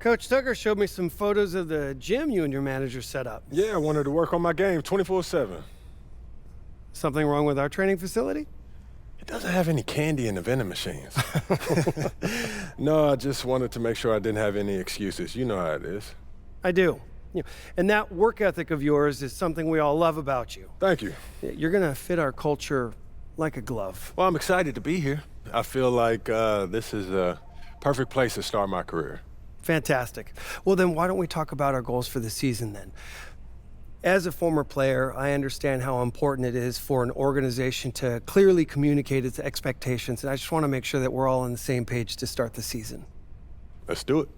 Coach Tucker showed me some photos of the gym you and your manager set up. Yeah, I wanted to work on my game 24/7. Something wrong with our training facility? It doesn't have any candy in the vending machines. No, I just wanted to make sure I didn't have any excuses. You know how it is. I do. And that work ethic of yours is something we all love about you. Thank you. You're gonna fit our culture like a glove. Well, I'm excited to be here. I feel like this is a perfect place to start my career. Fantastic. Well, then why don't we talk about our goals for the season then? As a former player, I understand how important it is for an organization to clearly communicate its expectations, and I just want to make sure that we're all on the same page to start the season. Let's do it.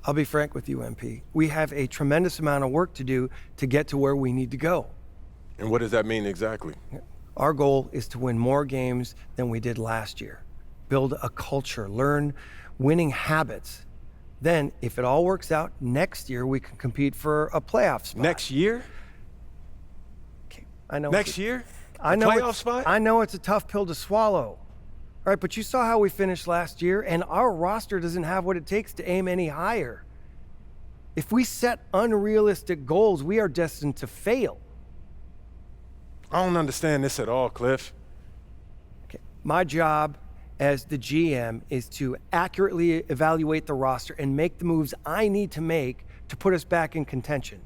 I'll be frank with you, MP. We have a tremendous amount of work to do to get to where we need to go. And what does that mean exactly? Our goal is to win more games than we did last year. Build a culture, learn winning habits. Then, if it all works out, next year we can compete for a playoff spot. Next year? Okay, I know. Next year? I know. Playoff spot? I know it's a tough pill to swallow. All right, but you saw how we finished last year, and our roster doesn't have what it takes to aim any higher. If we set unrealistic goals, we are destined to fail. I don't understand this at all, Cliff. Okay. My job as the GM is to accurately evaluate the roster and make the moves I need to make to put us back in contention.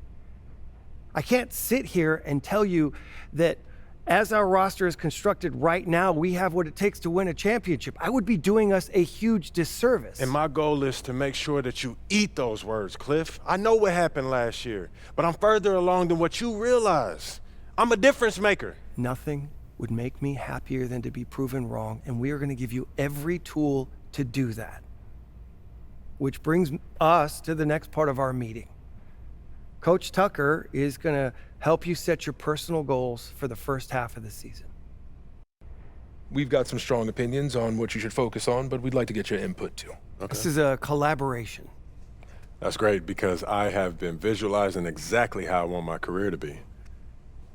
I can't sit here and tell you that as our roster is constructed right now, we have what it takes to win a championship. I would be doing us a huge disservice. And my goal is to make sure that you eat those words, Cliff. I know what happened last year, but I'm further along than what you realize. I'm a difference maker. Nothing would make me happier than to be proven wrong, and we are going to give you every tool to do that. Which brings us to the next part of our meeting. Coach Tucker is going to help you set your personal goals for the first half of the season. We've got some strong opinions on what you should focus on, but we'd like to get your input too. Okay. This is a collaboration. That's great because I have been visualizing exactly how I want my career to be.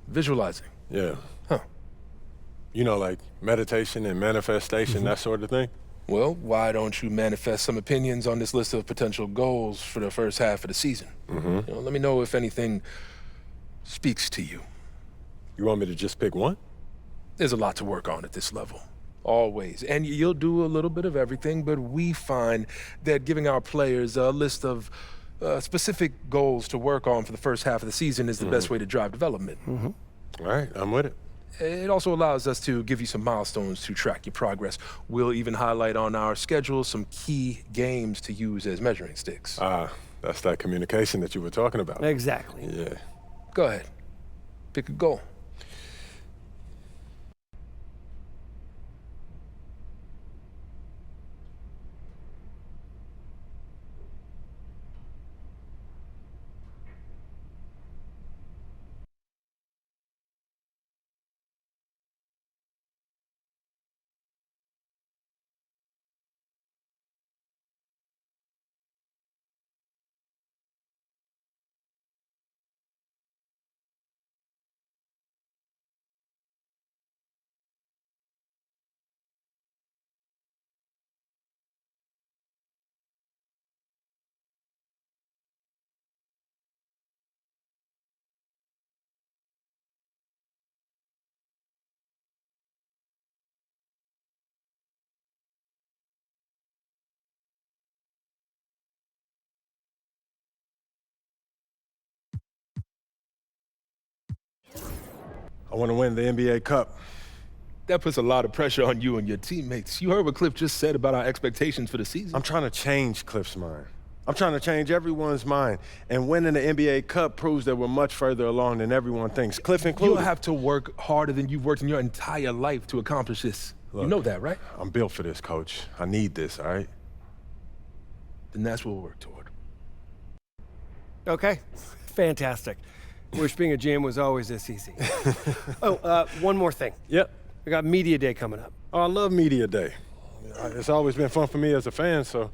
Visualizing. Yeah. Huh. You know, like meditation and manifestation, that sort of thing. Well, why don't you manifest some opinions on this list of potential goals for the first half of the season? Let me know if anything speaks to you. You want me to just pick one? There's a lot to work on at this level, always. And you'll do a little bit of everything, but we find that giving our players a list of specific goals to work on for the first half of the season is the best way to drive development. All right, I'm with it. It also allows us to give you some milestones to track your progress. We'll even highlight on our schedule some key games to use as measuring sticks. That's that communication that you were talking about. Exactly. Yeah. Go ahead. Pick a goal. I want to win the NBA Cup. That puts a lot of pressure on you and your teammates. You heard what Cliff just said about our expectations for the season. I'm trying to change Cliff's mind. I'm trying to change everyone's mind. And winning the NBA Cup proves that we're much further along than everyone thinks, Cliff included. You'll have to work harder than you've worked in your entire life to accomplish this. Look, you know that, right? I'm built for this, Coach. I need this, all right? Then that's what we'll work toward. Okay, fantastic. Wish being a GM was always this easy. One more thing. Yep. We got Media Day coming up. Oh, I love Media Day. It's always been fun for me as a fan, so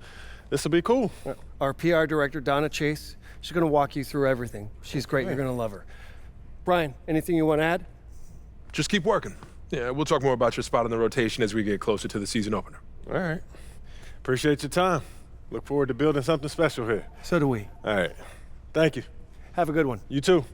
this will be cool. Our PR director, Donna Chase, she's going to walk you through everything. She's great. You're going to love her. Brian, anything you want to add? Just keep working. Yeah, we'll talk more about your spot in the rotation as we get closer to the season opener. All right. Appreciate your time. Look forward to building something special here. So do we. All right. Thank you. Have a good one. You too.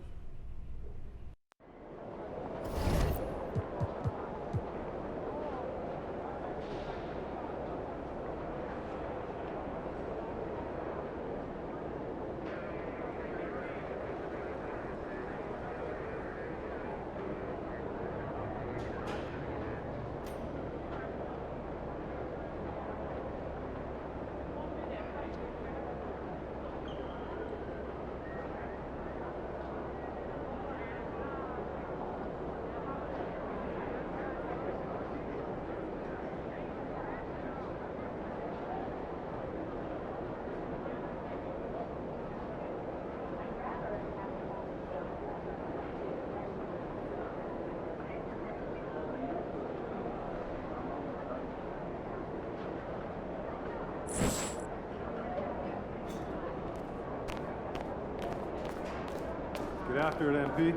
Get after it, MP.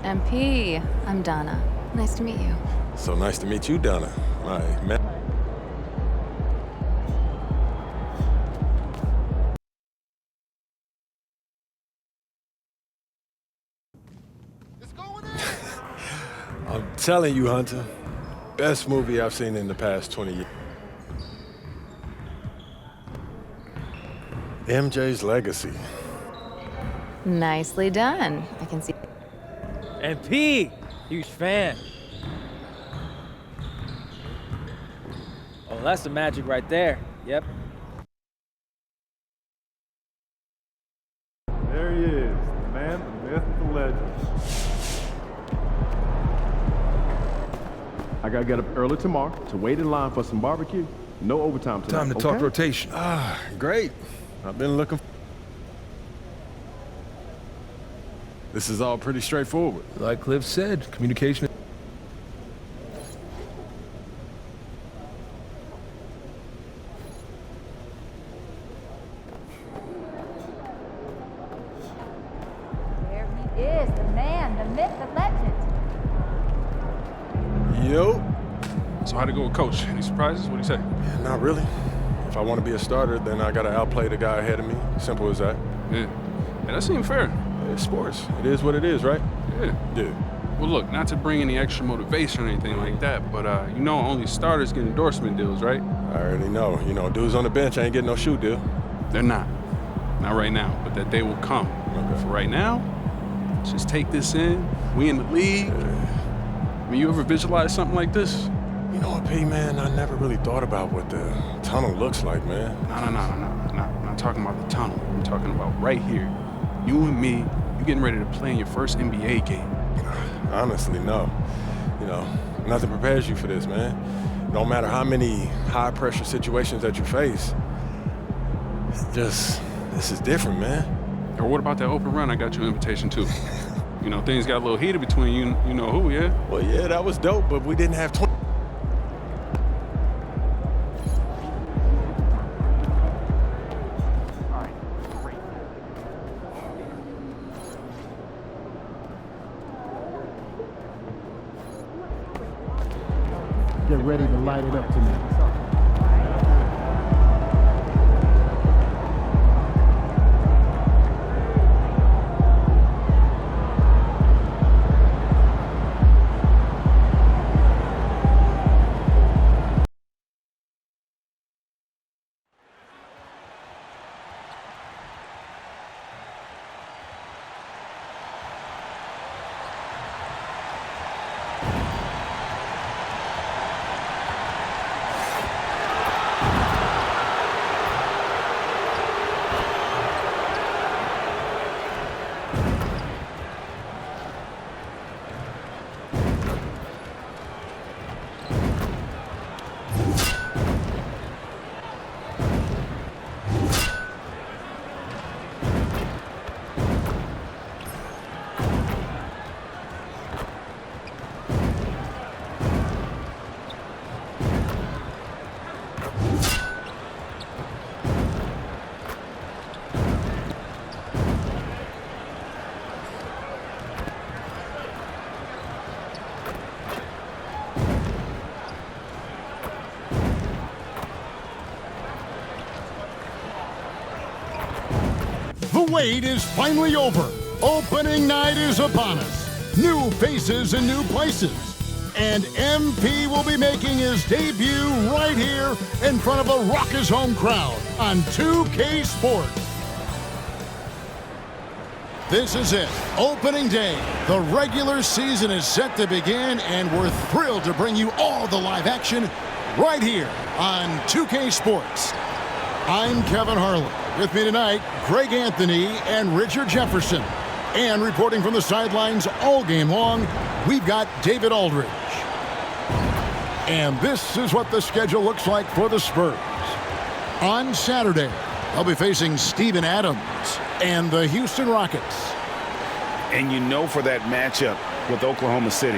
MP, I'm Donna. Nice to meet you. So nice to meet you, Donna. My man. I'm telling you, Hunter, best movie I've seen in the past 20 years. MJ's Legacy. Nicely done. I can see. MP, huge fan. Oh, that's the magic right there. Yep. There he is, the man, the myth, the legend. I gotta get up early tomorrow to wait in line for some barbecue. No overtime tonight. Time to talk okay? rotation. Great. I've been looking. This is all pretty straightforward. Like Cliff said, communication. There he is, the man, the myth, the legend. Yo. So how'd it go with Coach? Any surprises? What'd he say? Not really. If I want to be a starter, then I gotta outplay the guy ahead of me. Simple as that. Yeah. That seemed fair. It's sports. It is what it is, right? Yeah. Yeah. Well, look, not to bring any extra motivation or anything like that, but you know only starters get endorsement deals, right? I already know. You know, dudes on the bench ain't getting no shoe deal. They're not. Not right now, but that day will come. Okay. For right now, just take this in. We in the league. I mean, you ever visualize something like this? You know what, P, man? I never really thought about what the tunnel looks like, man. No. I'm not talking about the tunnel. I'm talking about right here. You and me, you getting ready to play in your first NBA game. Honestly, no. You know, nothing prepares you for this, man. No matter how many high-pressure situations that you face, it's just, this is different, man. Or what about that open run I got you an invitation to? You know, things got a little heated between you know who, yeah? Well, yeah, that was dope, but we didn't have 20. Get ready to light it up tonight. wait is finally over. Opening night is upon us. New faces in new places. And MP will be making his debut right here in front of a raucous home crowd on 2K Sports. This is it, opening day. The regular season is set to begin, and we're thrilled to bring you all the live action right here on 2K Sports. I'm Kevin Harlan. With me tonight, Greg Anthony and Richard Jefferson. And reporting from the sidelines all game long, we've got David Aldridge. And this is what the schedule looks like for the Spurs. On Saturday, they'll be facing Steven Adams and the Houston Rockets. And you know, for that matchup with Oklahoma City,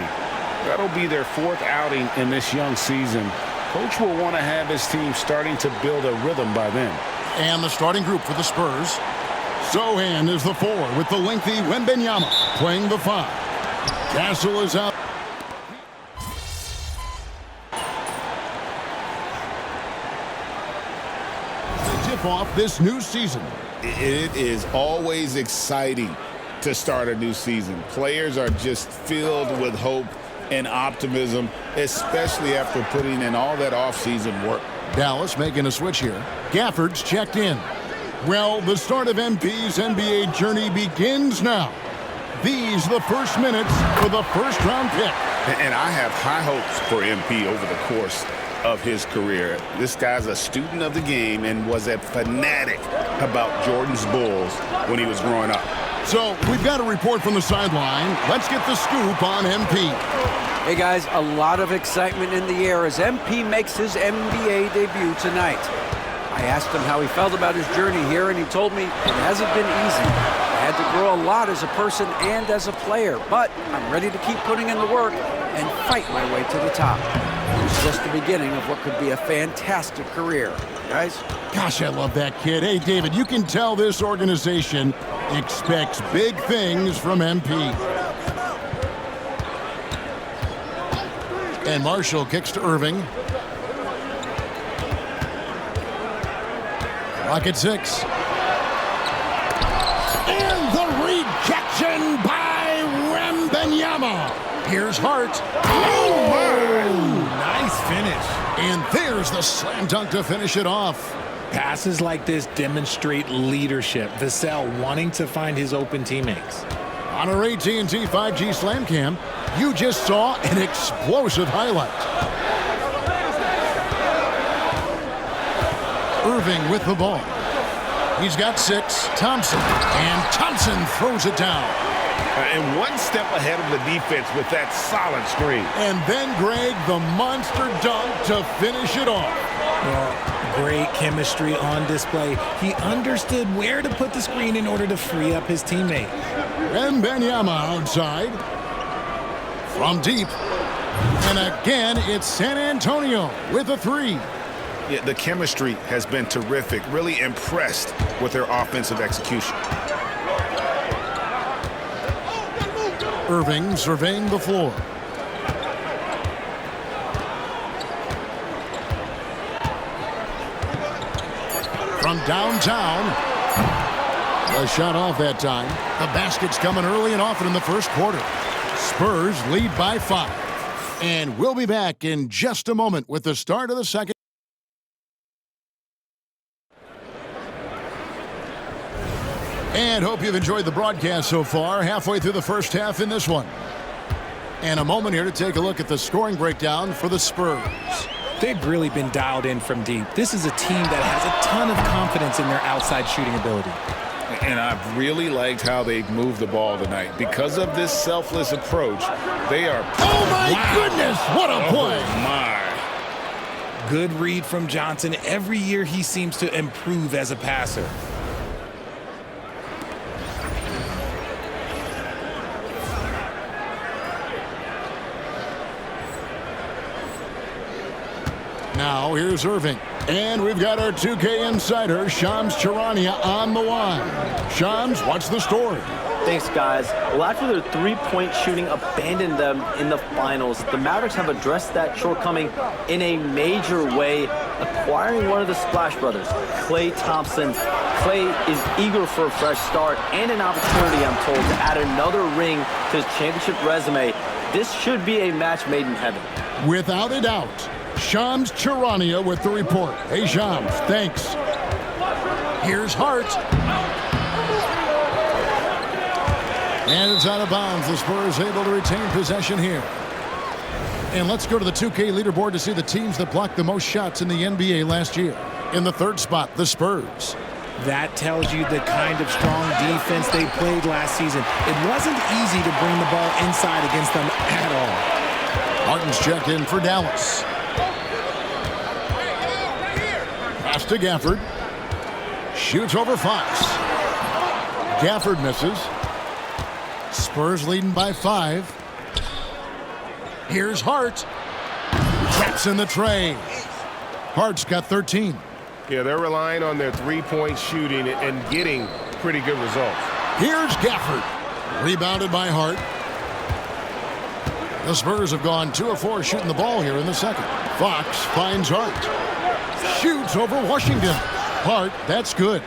that'll be their fourth outing in this young season. Coach will want to have his team starting to build a rhythm by then. And the starting group for the Spurs. Sohan is the 4 with the lengthy Wembanyama playing the 5. Castle is out. To tip off this new season. It is always exciting to start a new season. Players are just filled with hope and optimism, especially after putting in all that offseason work. Dallas making a switch here. Gafford's checked in. Well, the start of MP's NBA journey begins now. These are the first minutes for the first-round pick. And I have high hopes for MP over the course of his career. This guy's a student of the game and was a fanatic about Jordan's Bulls when he was growing up. So we've got a report from the sideline. Let's get the scoop on MP. Hey guys, a lot of excitement in the air as MP makes his NBA debut tonight. I asked him how he felt about his journey here, and he told me it hasn't been easy. I had to grow a lot as a person and as a player, but I'm ready to keep putting in the work and fight my way to the top. It's just the beginning of what could be a fantastic career. Guys? Gosh, I love that kid. Hey, David, you can tell this organization expects big things from MP. And Marshall kicks to Irving. Rocket 6. And the rejection by Wembanyama. Here's Hart. Oh, nice finish. And there's the slam dunk to finish it off. Passes like this demonstrate leadership. Vassell wanting to find his open teammates. On our AT&T 5G Slam Cam, you just saw an explosive highlight. Irving with the ball. He's got 6. Thompson. And Thompson throws it down. And one step ahead of the defense with that solid screen. And then, Greg, the monster dunk to finish it off. Well, great chemistry on display. He understood where to put the screen in order to free up his teammate. Wembanyama outside. From deep. And again, it's San Antonio with a 3. Yeah, the chemistry has been terrific. Really impressed with their offensive execution. Irving surveying the floor. From downtown. A shot off that time. The basket's coming early and often in the first quarter. Spurs lead by 5. And we'll be back in just a moment with the start of the second. And hope you've enjoyed the broadcast so far. Halfway through the first half in this one. And a moment here to take a look at the scoring breakdown for the Spurs. They've really been dialed in from deep. This is a team that has a ton of confidence in their outside shooting ability. And I've really liked how they've moved the ball tonight. Because of this selfless approach, they are... Oh, my goodness! What a play! Oh, my. Good read from Johnson. Every year he seems to improve as a passer. Now, here's Irving. And we've got our 2K insider, Shams Charania, on the line. Shams, what's the story? Thanks, guys. Well, after their three-point shooting abandoned them in the finals, the Mavericks have addressed that shortcoming in a major way, acquiring one of the Splash Brothers, Klay Thompson, Clay is eager for a fresh start and an opportunity, I'm told, to add another ring to his championship resume. This should be a match made in heaven. Without a doubt. Shams Charania with the report. Hey, Shams, thanks. Here's Hart. And it's out of bounds. The Spurs able to retain possession here. And let's go to the 2K leaderboard to see the teams that blocked the most shots in the NBA last year. In the third spot, the Spurs. That tells you the kind of strong defense they played last season. It wasn't easy to bring the ball inside against them at all. Martin's checked in for Dallas. Pass to Gafford. Shoots over Fox. Gafford misses. Spurs leading by 5. Here's Hart. Traps in the tray. Hart's got 13. Yeah, they're relying on their three-point shooting and getting pretty good results. Here's Gafford. Rebounded by Hart. The Spurs have gone 2 of 4 shooting the ball here in the second. Fox finds Hart. Shoots over Washington. Hart, that's good.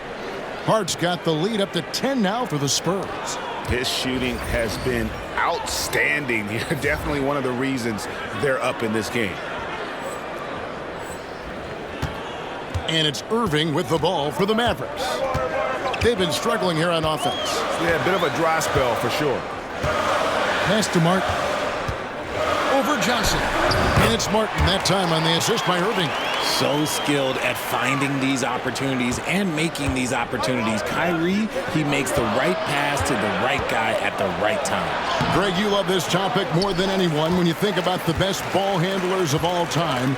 Hart's got the lead up to 10 now for the Spurs. His shooting has been outstanding. Definitely one of the reasons they're up in this game. And it's Irving with the ball for the Mavericks. They've been struggling here on offense. Yeah, a bit of a dry spell for sure. Pass to Martin. Over Johnson. And it's Martin that time on the assist by Irving. So skilled at finding these opportunities and making these opportunities. Kyrie, he makes the right pass to the right guy at the right time. Greg, you love this topic more than anyone when you think about the best ball handlers of all time.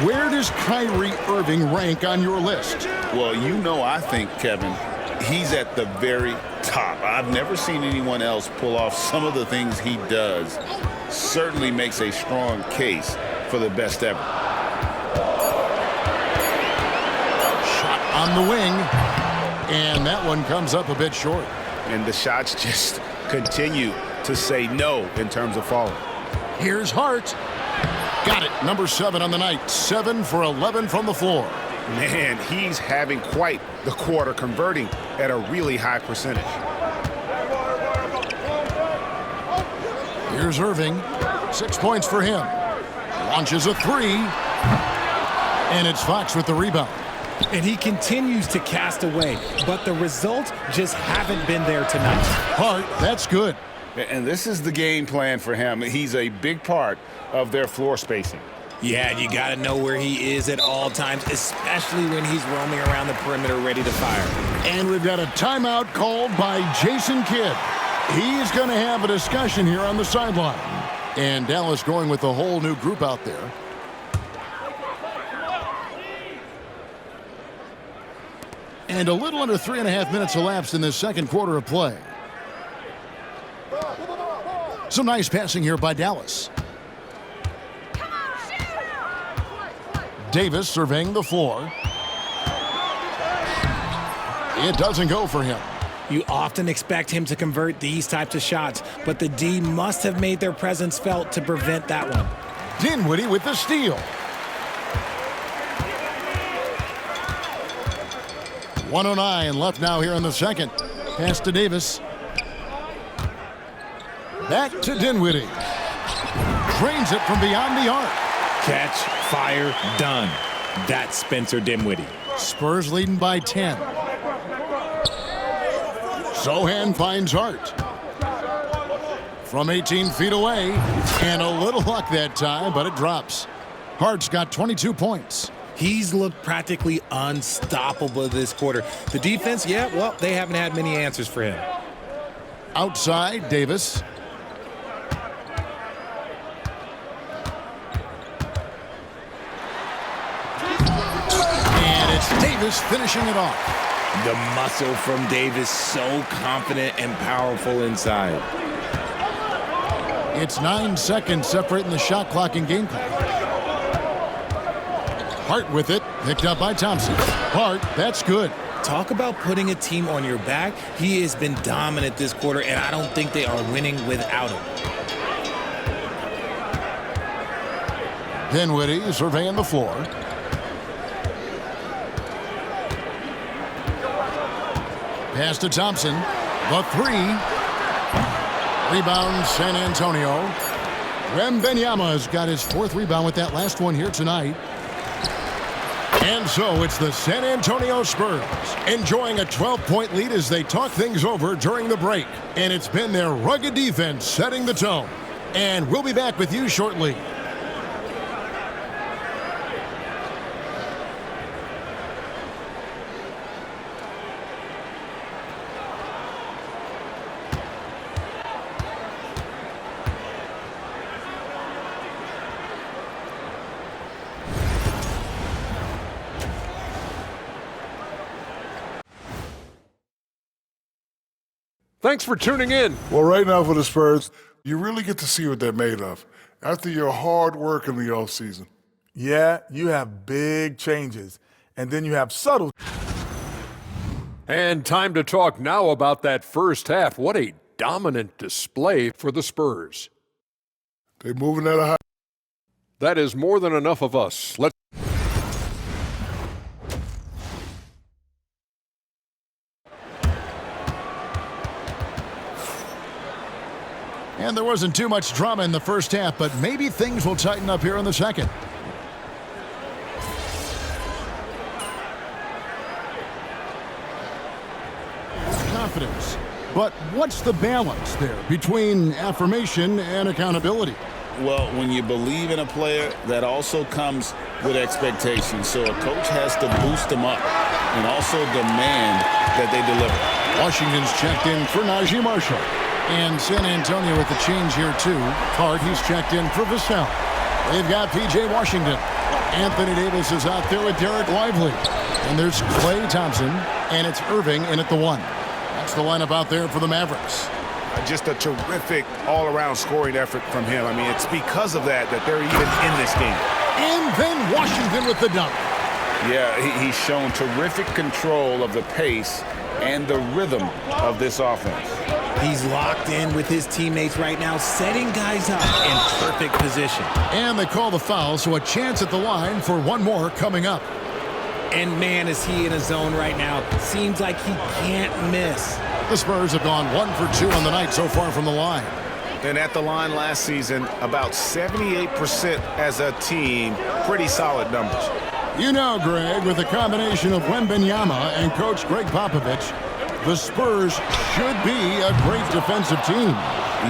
Where does Kyrie Irving rank on your list? Well, you know, I think, Kevin, he's at the very top. I've never seen anyone else pull off some of the things he does. Certainly makes a strong case for the best ever. Shot on the wing. And that one comes up a bit short. And the shots just continue to say no in terms of falling. Here's Hart. Got it. Number 7 on the night. 7 for 11 from the floor. Man, he's having quite the quarter, converting at a really high percentage. Here's Irving. 6 points for him. Launches a 3. And it's Fox with the rebound. And he continues to cast away, but the results just haven't been there tonight. Hart, that's good. And this is the game plan for him. He's a big part of their floor spacing. Yeah, you got to know where he is at all times, especially when he's roaming around the perimeter ready to fire. And we've got a timeout called by Jason Kidd. He's going to have a discussion here on the sideline. And Dallas going with a whole new group out there. And a little under 3.5 minutes elapsed in this second quarter of play. Some nice passing here by Dallas. Davis surveying the floor. It doesn't go for him. You often expect him to convert these types of shots, but the D must have made their presence felt to prevent that one. Dinwiddie with the steal. 1:09 left now here in the second. Pass to Davis. Back to Dinwiddie. Drains it from beyond the arc. Catch, fire, done. That's Spencer Dinwiddie. Spurs leading by 10. Sohan finds Hart. From 18 feet away. And a little luck that time, but it drops. Hart's got 22 points. He's looked practically unstoppable this quarter. The defense, yeah, well, they haven't had many answers for him. Outside, Davis. And it's Davis finishing it off. The muscle from Davis, so confident and powerful inside. It's 9 seconds separating the shot clock and game clock. Hart with it, picked up by Thompson. Hart, that's good. Talk about putting a team on your back. He has been dominant this quarter, and I don't think they are winning without him. Dinwiddie surveying the floor. Pass to Thompson. The three. Rebound, San Antonio. Wembanyama has got his 4th rebound with that last one here tonight. And so it's the San Antonio Spurs enjoying a 12-point lead as they talk things over during the break. And it's been their rugged defense setting the tone. And we'll be back with you shortly. Thanks for tuning in. Well, right now for the Spurs, you really get to see what they're made of after your hard work in the offseason. Yeah, you have big changes, and then you have subtle. And time to talk now about that first half. What a dominant display for the Spurs. They're moving at a high. That is more than enough of us. Let's. And there wasn't too much drama in the first half, but maybe things will tighten up here in the second. Confidence. But what's the balance there between affirmation and accountability? Well, when you believe in a player, that also comes with expectations. So a coach has to boost them up and also demand that they deliver. Washington's checked in for Najee Marshall. And San Antonio with the change here, too. Card, he's checked in for Vassell. They've got P.J. Washington. Anthony Davis is out there with Derek Lively. And there's Klay Thompson, and it's Irving in at the 1. That's the lineup out there for the Mavericks. Just a terrific all-around scoring effort from him. I mean, it's because of that they're even in this game. And then Washington with the dunk. Yeah, he's shown terrific control of the pace and the rhythm of this offense. He's locked in with his teammates right now, setting guys up in perfect position. And they call the foul, so a chance at the line for one more coming up. And man, is he in a zone right now. Seems like he can't miss. The Spurs have gone 1 for 2 on the night so far from the line. And at the line last season, about 78% as a team. Pretty solid numbers. You know, Greg, with a combination of Wembanyama and Coach Greg Popovich, the Spurs should be a great defensive team.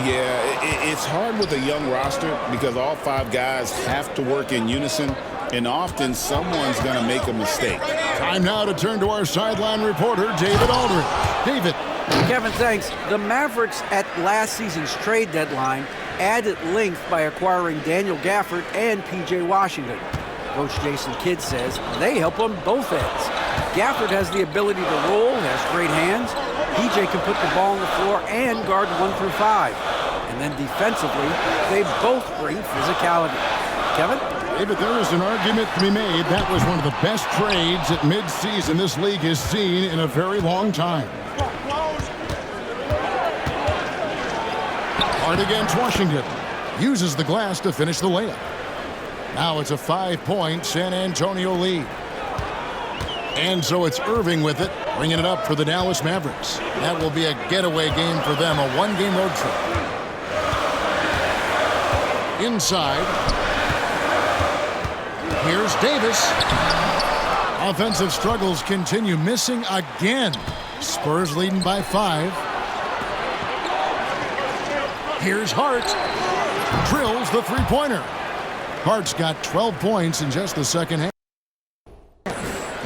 Yeah, it's hard with a young roster because all 5 guys have to work in unison, and often someone's going to make a mistake. Time now to turn to our sideline reporter, David Aldridge. David. Kevin, thanks. The Mavericks at last season's trade deadline added length by acquiring Daniel Gafford and P.J. Washington. Coach Jason Kidd says they help on both ends. Gafford has the ability to roll, has great hands. P.J. can put the ball on the floor and guard 1 through 5. And then defensively, they both bring physicality. Kevin? David, there is an argument to be made. That was one of the best trades at midseason this league has seen in a very long time. Hard against Washington. Uses the glass to finish the layup. Now it's a 5-point San Antonio lead. And so it's Irving with it, bringing it up for the Dallas Mavericks. That will be a getaway game for them, a 1-game road trip. Inside. Here's Davis. Offensive struggles continue, missing again. Spurs leading by 5. Here's Hart. Drills the three-pointer. Hart's got 12 points in just the second half.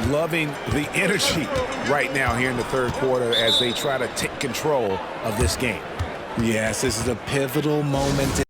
Loving the energy right now here in the third quarter as they try to take control of this game. Yes, this is a pivotal moment.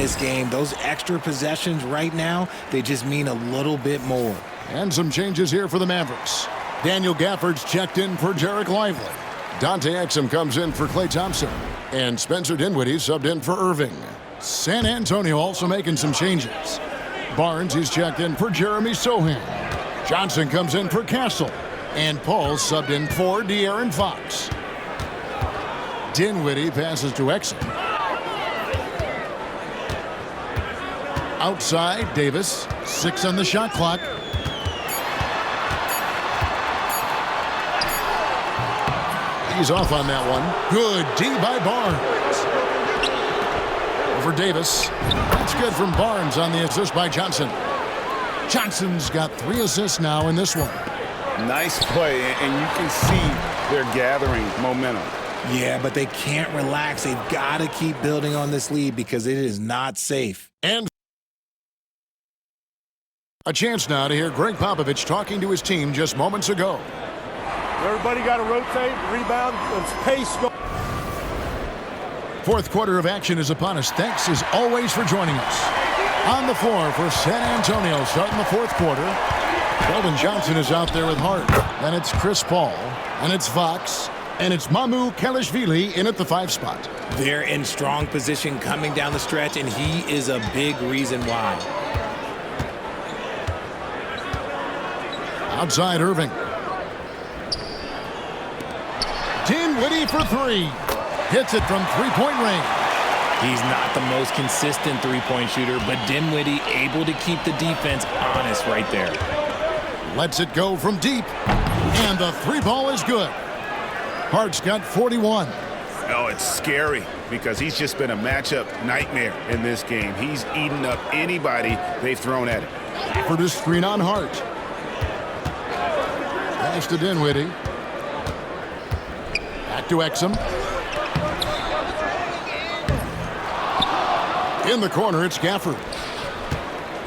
this game. Those extra possessions right now, they just mean a little bit more. And some changes here for the Mavericks. Daniel Gafford's checked in for Derek Lively. Dante Exum comes in for Klay Thompson. And Spencer Dinwiddie subbed in for Irving. San Antonio also making some changes. Barnes is checked in for Jeremy Sohan. Johnson comes in for Castle. And Paul subbed in for De'Aaron Fox. Dinwiddie passes to Exum. Outside, Davis. 6 on the shot clock. He's off on that one. Good D by Barnes. Over Davis. That's good from Barnes on the assist by Johnson. Johnson's got 3 assists now in this one. Nice play, and you can see they're gathering momentum. Yeah, but they can't relax. They've got to keep building on this lead because it is not safe. And a chance now to hear Greg Popovich talking to his team just moments ago. Everybody got to rotate, rebound, and pace. Fourth quarter of action is upon us. Thanks as always for joining us. On the floor for San Antonio starting the fourth quarter. Keldon Johnson is out there with Hart. Then it's Chris Paul. And it's Fox. And it's Mamu Kelishvili in at the 5 spot. They're in strong position coming down the stretch, and he is a big reason why. Outside Irving. Dinwiddie for 3. Hits it from three-point range. He's not the most consistent three-point shooter, but Dinwiddie able to keep the defense honest right there. Lets it go from deep. And the 3-ball is good. Hart's got 41. Oh, it's scary because he's just been a matchup nightmare in this game. He's eaten up anybody they've thrown at him. For the screen on Hart. Pass to Dinwiddie. Back to Exum. In the corner, it's Gafford.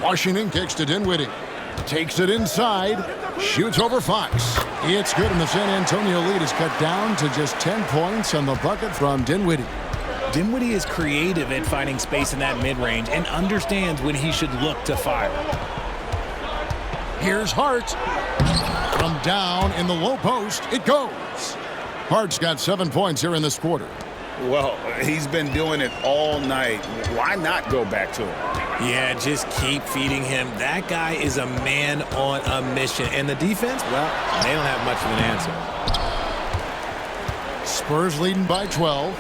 Washington kicks to Dinwiddie. Takes it inside. Shoots over Fox. It's good, and the San Antonio lead is cut down to just 10 points on the bucket from Dinwiddie. Dinwiddie is creative at finding space in that mid-range and understands when he should look to fire. Here's Hart. From down in the low post, it goes. Hart's got 7 points here in this quarter. Well, he's been doing it all night. Why not go back to him? Yeah, just keep feeding him. That guy is a man on a mission. And the defense, well, they don't have much of an answer. Spurs leading by 12.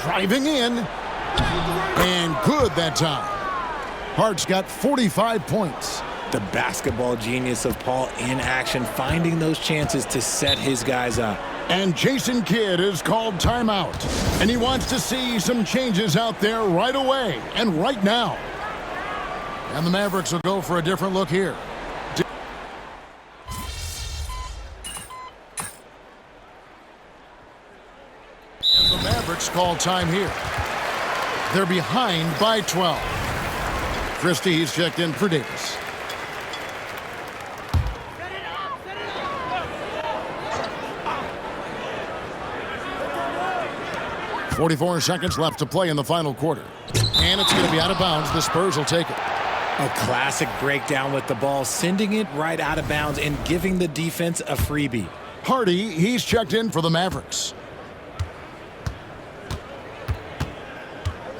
Driving in. And good that time. Hart's got 45 points. The basketball genius of Paul in action, finding those chances to set his guys up. And Jason Kidd is called timeout. And he wants to see some changes out there right away and right now. And the Mavericks will go for a different look here. And the Mavericks call time here. They're behind by 12. Christie, he's checked in for Davis. 44 seconds left to play in the final quarter. And it's going to be out of bounds. The Spurs will take it. A classic breakdown with the ball, sending it right out of bounds and giving the defense a freebie. Hardy, he's checked in for the Mavericks.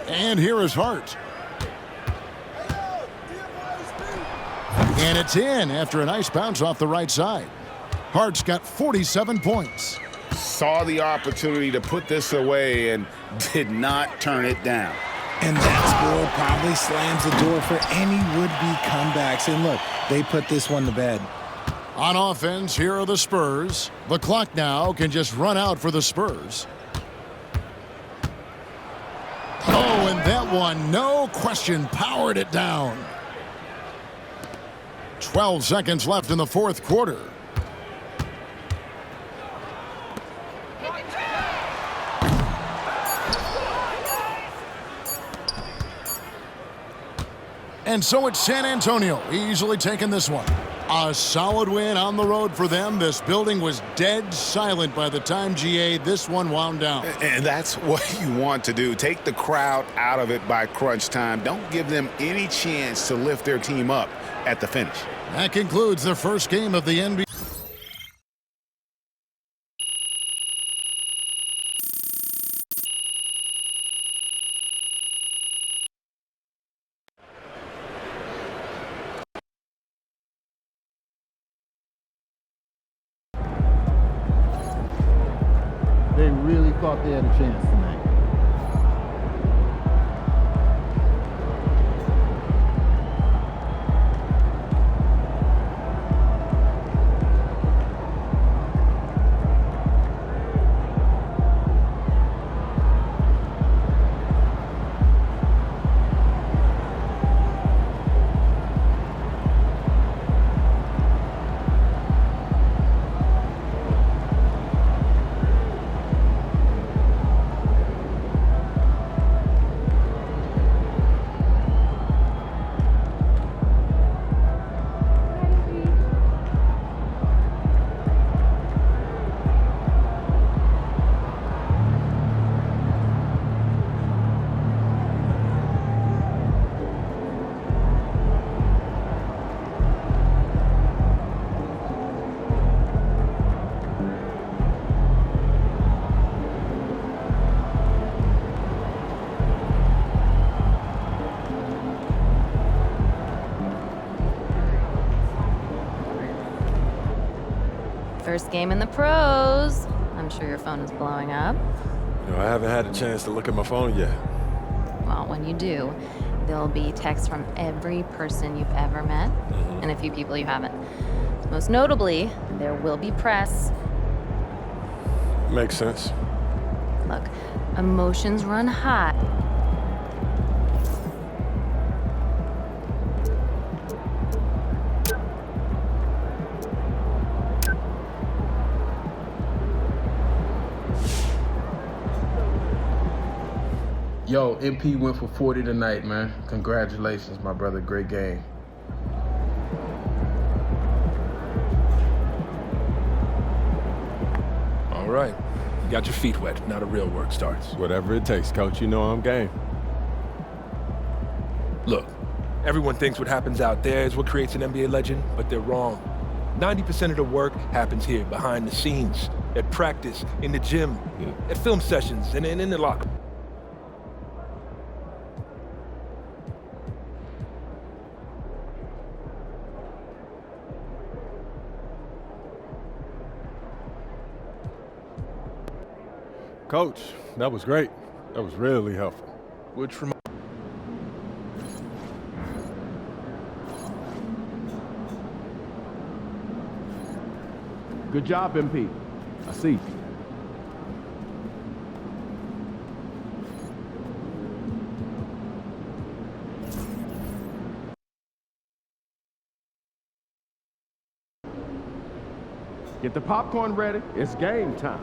And here is Hart. And it's in after a nice bounce off the right side. Hart's got 47 points. Saw the opportunity to put this away and did not turn it down. And that score probably slams the door for any would-be comebacks. And look, they put this one to bed. On offense, here are the Spurs. The clock now can just run out for the Spurs. Oh, and that one, no question, powered it down. 12 seconds left in the fourth quarter. And so it's San Antonio, easily taking this one. A solid win on the road for them. This building was dead silent by the time, GA, this one wound down. And that's what you want to do. Take the crowd out of it by crunch time. Don't give them any chance to lift their team up at the finish. That concludes the first game of the NBA. They really thought they had a chance tonight. First game in the pros. I'm sure your phone is blowing up. You know, I haven't had a chance to look at my phone yet. Well, when you do, there'll be texts from every person you've ever met and a few people you haven't. Most notably, there will be press. Makes sense. Look, emotions run hot. Yo, MP went for 40 tonight, man. Congratulations, my brother. Great game. All right. You got your feet wet. Now the real work starts. Whatever it takes, Coach. You know I'm game. Look, everyone thinks what happens out there is what creates an NBA legend, but they're wrong. 90% of the work happens here, behind the scenes, at practice, in the gym, at film sessions, and in the locker room. Coach, that was great. That was really helpful. Which from Good job, MP. I see. Get the popcorn ready. It's game time.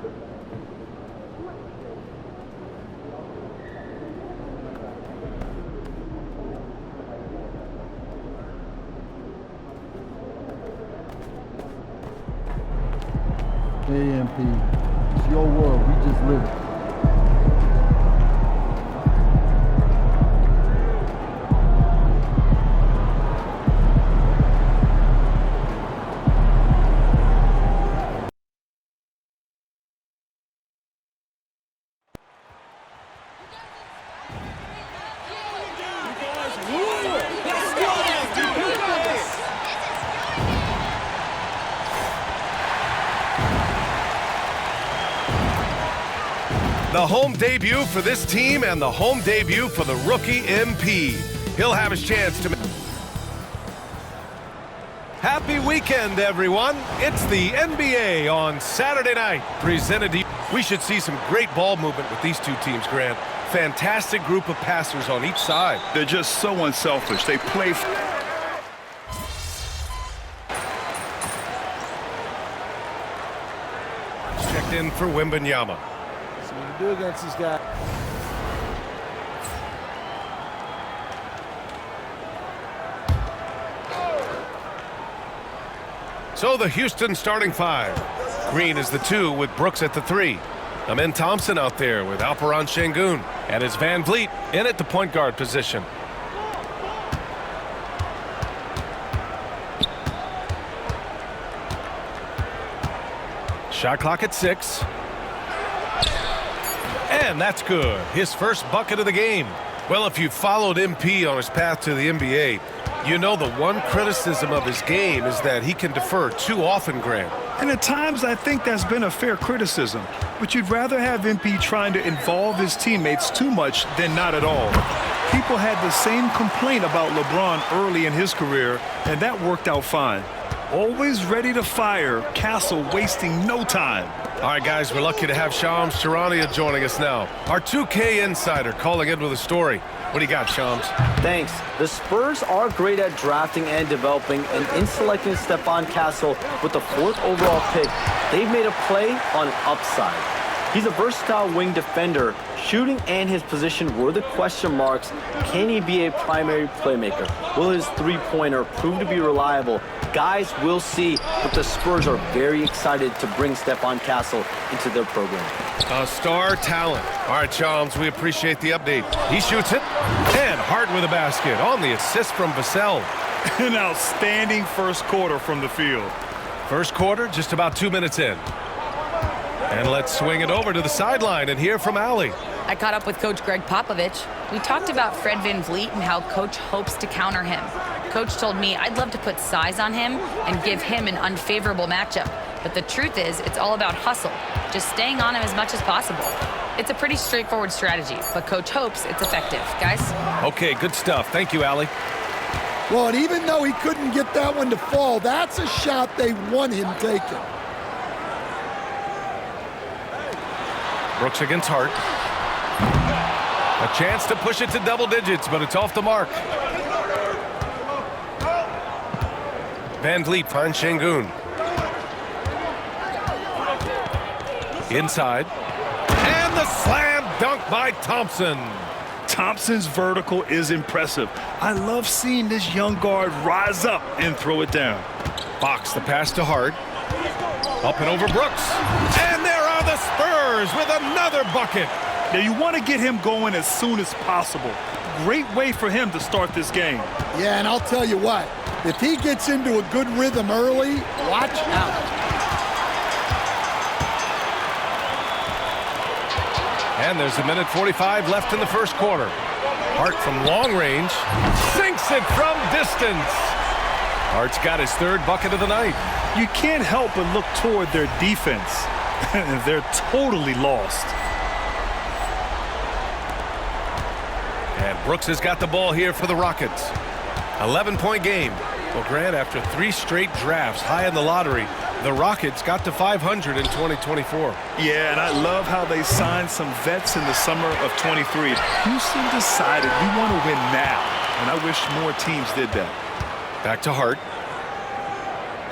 Hey, MP, it's your world. We just live it. The home debut for this team and the home debut for the rookie MP. He'll have his chance to... Happy weekend, everyone. It's the NBA on Saturday night, presented to you. We should see some great ball movement with these two teams, Grant. Fantastic group of passers on each side. They're just so unselfish. They play... Checked in for Wembanyama. See what you do against these guys. So the Houston starting 5. Green is the 2 with Brooks at the 3. Amin Thompson out there with Alperon Şengün. And it's Van Vliet in at the point guard position. Shot clock at 6. And that's good. His first bucket of the game. Well, if you followed MP on his path to the NBA, you know the one criticism of his game is that he can defer too often, Grant. And at times I think that's been a fair criticism. But you'd rather have MP trying to involve his teammates too much than not at all. People had the same complaint about LeBron early in his career, and that worked out fine. Always ready to fire, Castle wasting no time. All right, guys, we're lucky to have Shams Charania joining us now. Our 2K insider calling in with a story. What do you got, Shams? Thanks. The Spurs are great at drafting and developing, and in selecting Stephon Castle with the 4th overall pick, they've made a play on upside. He's a versatile wing defender. Shooting and his position were the question marks. Can he be a primary playmaker? Will his three-pointer prove to be reliable? Guys will see, but the Spurs are very excited to bring Stephon Castle into their program. A star talent. All right, Shams, we appreciate the update. He shoots it, and Hart with a basket on the assist from Vassell. An outstanding first quarter from the field. First quarter, just about 2 minutes in. And let's swing it over to the sideline and hear from Allie. I caught up with Coach Greg Popovich. We talked about Fred VanVleet and how Coach hopes to counter him. Coach told me I'd love to put size on him and give him an unfavorable matchup. But the truth is, it's all about hustle, just staying on him as much as possible. It's a pretty straightforward strategy, but Coach hopes it's effective. Guys? Okay, good stuff. Thank you, Allie. Well, and even though he couldn't get that one to fall, that's a shot they want him taking. Brooks against Hart. A chance to push it to double digits, but it's off the mark. Van Vliet finds Şengün. Inside. And the slam dunk by Thompson. Thompson's vertical is impressive. I love seeing this young guard rise up and throw it down. Box the pass to Hart. Up and over Brooks. And there are the Spurs with another bucket. Now you want to get him going as soon as possible. Great way for him to start this game. Yeah, and I'll tell you what, if he gets into a good rhythm early, watch out. And there's 1:45 left in the first quarter. Hart from long range sinks it from distance. Hart's got his 3rd bucket of the night. You can't help but look toward their defense. They're totally lost. And Brooks has got the ball here for the Rockets. 11-point game. Well, Grant, after 3 straight drafts high in the lottery, the Rockets got to 500 in 2024. Yeah, and I love how they signed some vets in the summer of 23. Houston decided we want to win now, and I wish more teams did that. Back to Hart.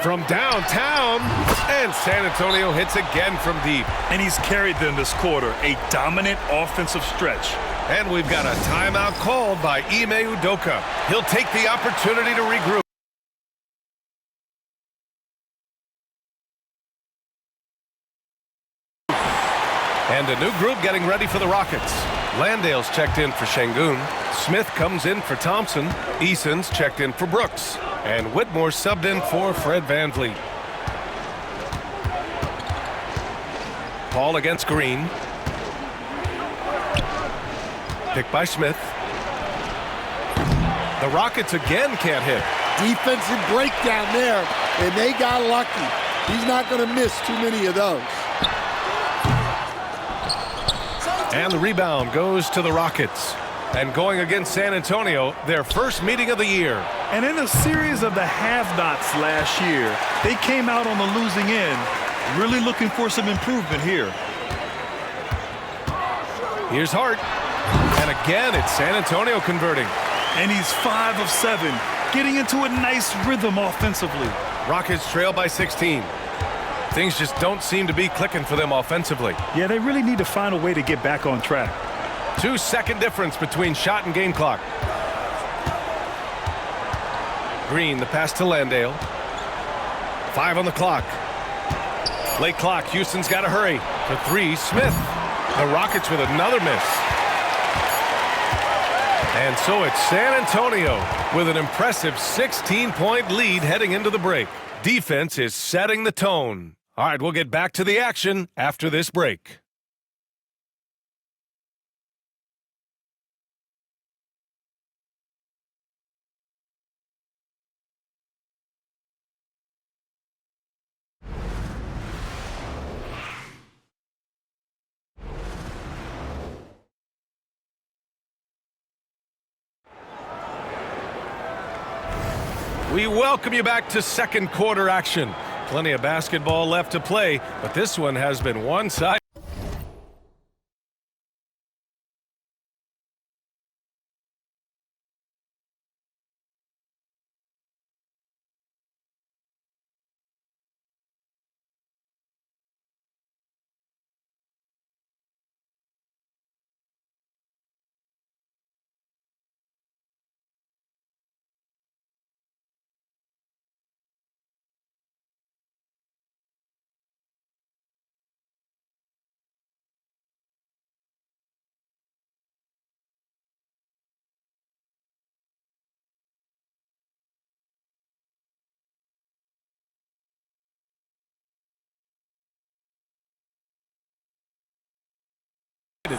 From downtown, and San Antonio hits again from deep. And he's carried them this quarter, a dominant offensive stretch. And we've got a timeout called by Ime Udoka. He'll take the opportunity to regroup. And a new group getting ready for the Rockets. Landale's checked in for Şengün. Smith comes in for Thompson. Eason's checked in for Brooks. And Whitmore subbed in for Fred VanVleet. Paul against Green. Picked by Smith. The Rockets again can't hit. Defensive breakdown there, and they got lucky. He's not going to miss too many of those. And the rebound goes to the Rockets. And going against San Antonio, their first meeting of the year. And in a series of the have-nots last year, they came out on the losing end, really looking for some improvement here. Here's Hart. And again, it's San Antonio converting. And he's 5 of 7, getting into a nice rhythm offensively. Rockets trail by 16. Things just don't seem to be clicking for them offensively. Yeah, they really need to find a way to get back on track. 2-second difference between shot and game clock. Green, the pass to Landale. 5 on the clock. Late clock. Houston's got to hurry. For 3, Smith. The Rockets with another miss. And so it's San Antonio with an impressive 16-point lead heading into the break. Defense is setting the tone. All right, we'll get back to the action after this break. We welcome you back to second quarter action. Plenty of basketball left to play, but this one has been one-sided.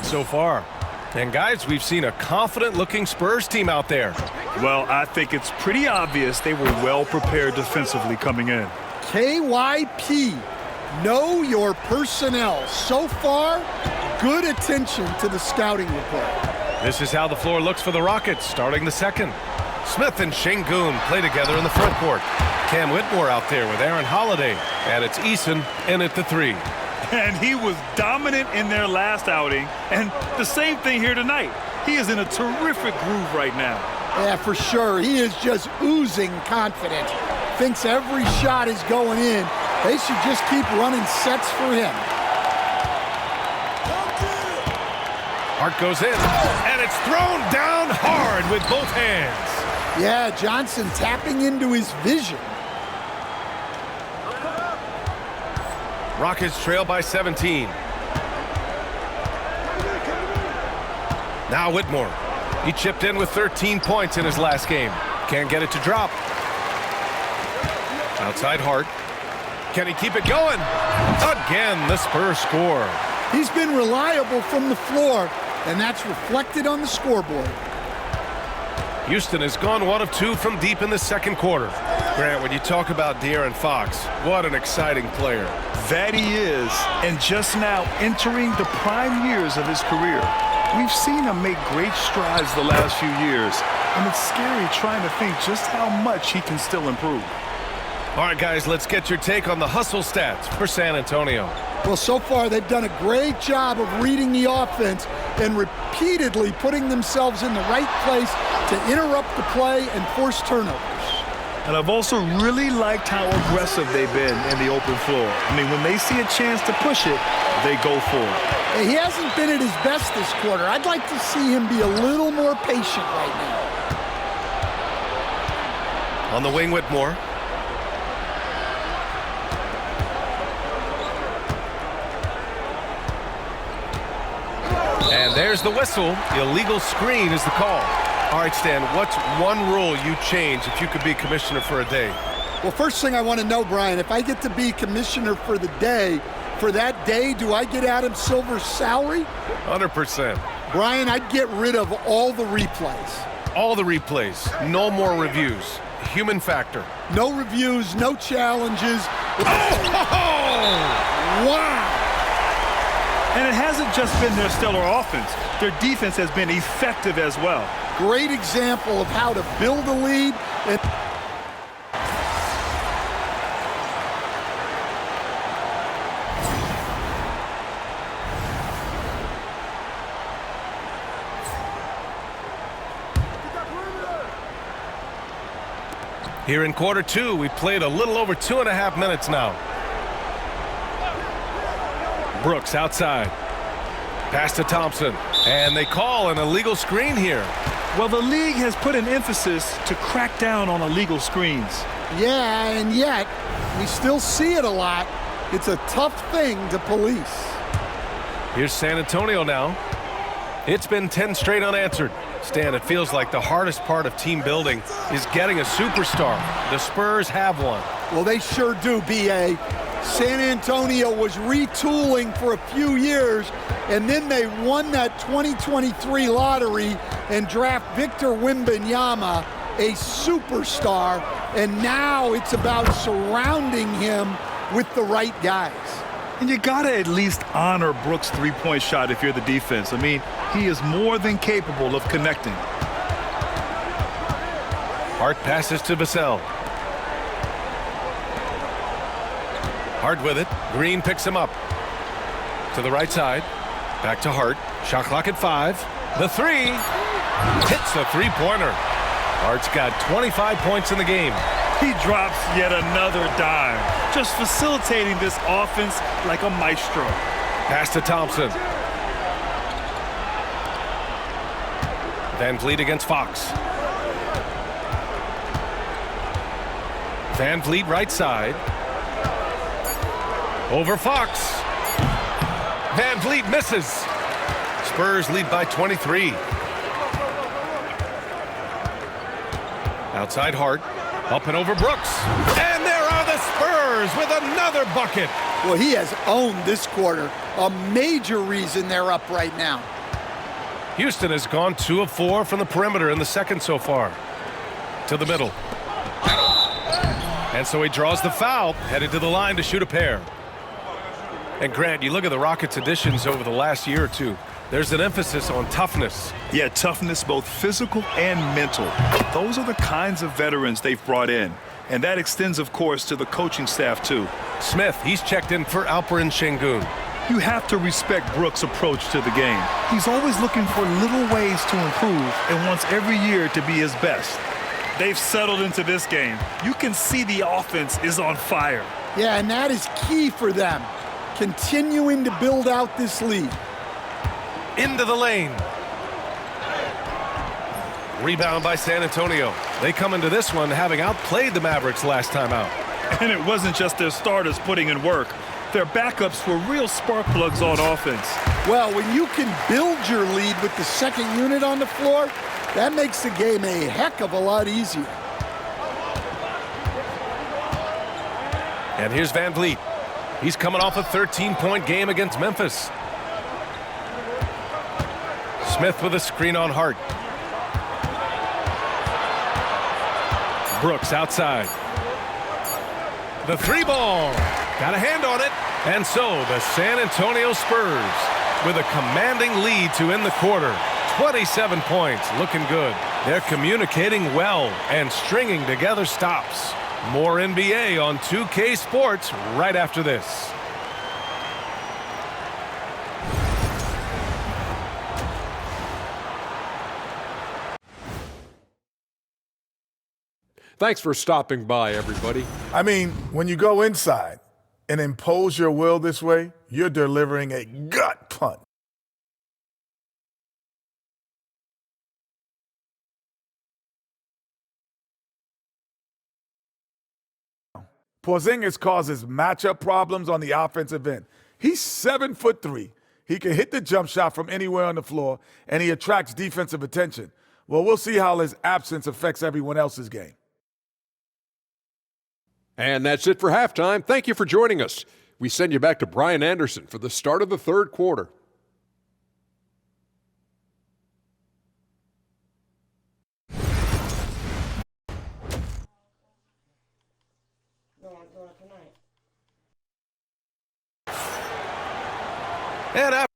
So far. And guys, we've seen a confident-looking Spurs team out there. Well, I think it's pretty obvious they were well prepared defensively coming in. KYP, know your personnel. So far, good attention to the scouting report. This is how the floor looks for the Rockets starting the second. Smith and Şengün play together in the front court. Cam Whitmore out there with Aaron Holiday. And it's Eason in at the 3. And he was dominant in their last outing. And the same thing here tonight. He is in a terrific groove right now. Yeah, for sure. He is just oozing confidence. Thinks every shot is going in. They should just keep running sets for him. Hart goes in, and it's thrown down hard with both hands. Yeah, Johnson tapping into his vision. Rockets trail by 17. Now Whitmore. He chipped in with 13 points in his last game. Can't get it to drop. Outside Hart. Can he keep it going? Again, the Spurs score. He's been reliable from the floor, and that's reflected on the scoreboard. Houston has gone 1 of 2 from deep in the second quarter. Grant, when you talk about De'Aaron Fox, what an exciting player. That he is, and just now entering the prime years of his career. We've seen him make great strides the last few years, and it's scary trying to think just how much he can still improve. All right, guys, let's get your take on the hustle stats for San Antonio. Well, so far they've done a great job of reading the offense and repeatedly putting themselves in the right place to interrupt the play and force turnovers. And I've also really liked how aggressive they've been in the open floor. I mean, when they see a chance to push it, they go for it. He hasn't been at his best this quarter. I'd like to see him be a little more patient right now. On the wing, Whitmore. And there's the whistle. Illegal screen is the call. All right, Stan, what's one rule you change if you could be commissioner for a day? Well, first thing I want to know, Brian, if I get to be commissioner for the day, for that day, do I get Adam Silver's salary? 100%. Brian, I'd get rid of all the replays. All the replays. No more reviews. Human factor. No reviews, no challenges. Oh! Wow! And it hasn't just been their stellar offense. Their defense has been effective as well. Great example of how to build a lead. Here in quarter 2, we played a little over 2.5 minutes now. Brooks outside. Pass to Thompson. And they call an illegal screen here. Well, the league has put an emphasis to crack down on illegal screens. Yeah, and yet we still see it a lot. It's a tough thing to police. Here's San Antonio now. It's been 10 straight unanswered. Stan, it feels like the hardest part of team building is getting a superstar. The Spurs have one. Well, they sure do, B.A. San Antonio was retooling for a few years, and then they won that 2023 lottery and draft Victor Wembanyama, a superstar, and now it's about surrounding him with the right guys. And you got to at least honor Brooks' three-point shot if you're the defense. I mean, he is more than capable of connecting. Hart passes to Vassell. Hart with it. Green picks him up. To the right side. Back to Hart. Shot clock at 5. The three. Hits the three-pointer. Hart's got 25 points in the game. He drops yet another dime, just facilitating this offense like a maestro. Pass to Thompson. Van Vliet against Fox. Van Vliet right side. Over Fox. Van Vliet misses. Spurs lead by 23. Outside Hart. Up and over Brooks. And there are the Spurs with another bucket. Well, he has owned this quarter. A major reason they're up right now. Houston has gone 2 of 4 from the perimeter in the second so far. To the middle. And so he draws the foul, headed to the line to shoot a pair. And Grant, you look at the Rockets' additions over the last year or two. There's an emphasis on toughness. Yeah, toughness, both physical and mental. Those are the kinds of veterans they've brought in. And that extends, of course, to the coaching staff, too. Smith, he's checked in for Alperen Şengün. You have to respect Brooks' approach to the game. He's always looking for little ways to improve and wants every year to be his best. They've settled into this game. You can see the offense is on fire. Yeah, and that is key for them. Continuing to build out this lead. Into the lane. Rebound by San Antonio. They come into this one having outplayed the Mavericks last time out. And it wasn't just their starters putting in work. Their backups were real spark plugs on offense. Well, when you can build your lead with the second unit on the floor, that makes the game a heck of a lot easier. And here's Van Vliet. He's coming off a 13-point game against Memphis. Smith with a screen on Hart. Brooks outside. The three ball. Got a hand on it. And so the San Antonio Spurs with a commanding lead to end the quarter. 27 points, looking good. They're communicating well and stringing together stops. More NBA on 2K Sports right after this. Thanks for stopping by, everybody. I mean, when you go inside and impose your will this way, you're delivering a gut punch. Porzingis causes matchup problems on the offensive end. He's 7'3". He can hit the jump shot from anywhere on the floor, and he attracts defensive attention. Well, we'll see how his absence affects everyone else's game. And that's it for halftime. Thank you for joining us. We send you back to Brian Anderson for the start of the third quarter. And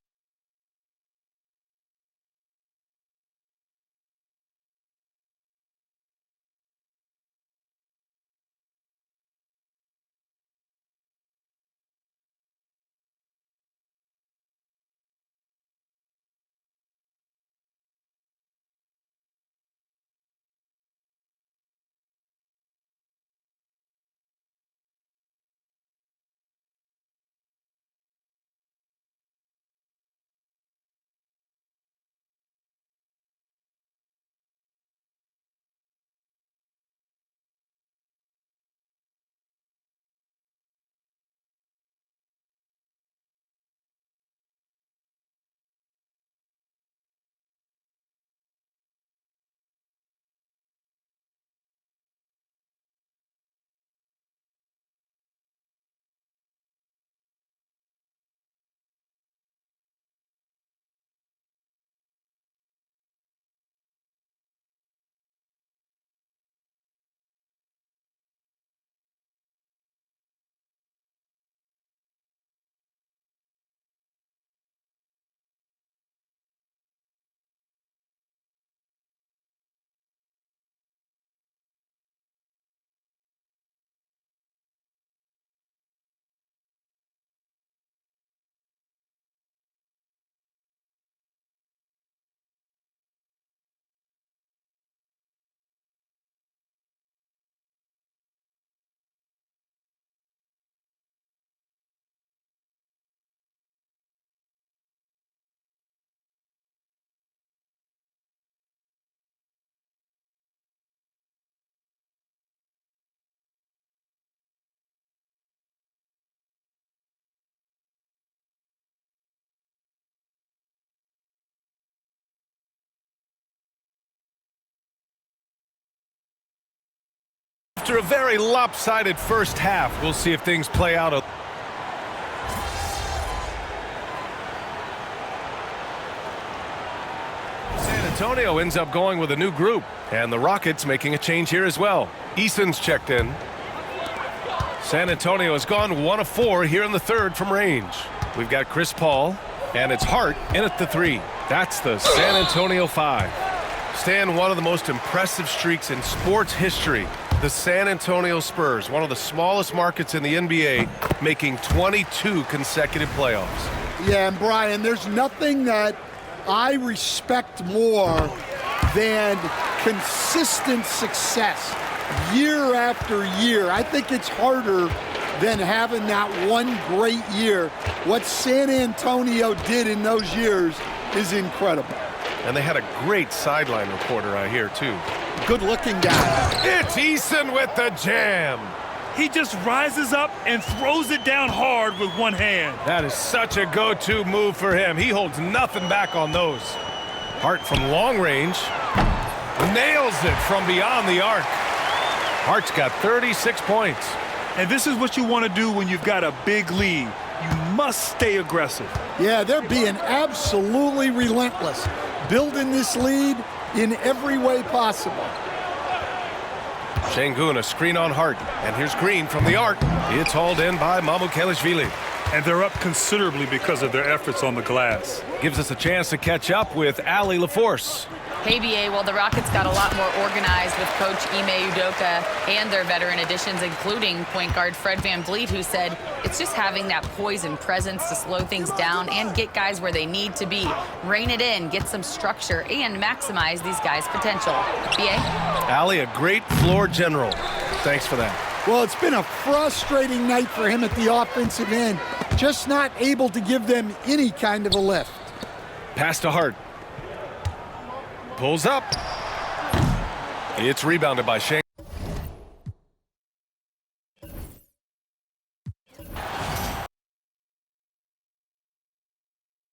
After a very lopsided first half, we'll see if things play out. San Antonio ends up going with a new group, and the Rockets making a change here as well. Eason's checked in. San Antonio has gone 1 of 4 here in the third from range. We've got Chris Paul, and it's Hart in at the 3. That's the San Antonio 5. Stan, one of the most impressive streaks in sports history. The San Antonio Spurs, one of the smallest markets in the NBA, making 22 consecutive playoffs. Yeah, and Brian, there's nothing that I respect more than consistent success year after year. I think it's harder than having that one great year. What San Antonio did in those years is incredible. And they had a great sideline reporter, I hear, too. Good-looking guy. It's Eason with the jam. He just rises up and throws it down hard with one hand. That is such a go-to move for him. He holds nothing back on those. Hart from long range nails it from beyond the arc. Hart's got 36 points. And this is what you want to do when you've got a big lead. You must stay aggressive. Yeah, they're being absolutely relentless, building this lead in every way possible. Şengün, a screen on Hart, and here's Green from the arc. It's hauled in by Mamukelashvili. And they're up considerably because of their efforts on the glass. Gives us a chance to catch up with Allie LaForce. Hey, BA, well, the Rockets got a lot more organized with Coach Ime Udoka and their veteran additions, including point guard Fred VanVleet, who said it's just having that poise and presence to slow things down and get guys where they need to be. Rein it in, get some structure, and maximize these guys' potential. BA? Allie, a great floor general. Thanks for that. Well, it's been a frustrating night for him at the offensive end, just not able to give them any kind of a lift. Pass to Hart. Pulls up. It's rebounded by Şengün.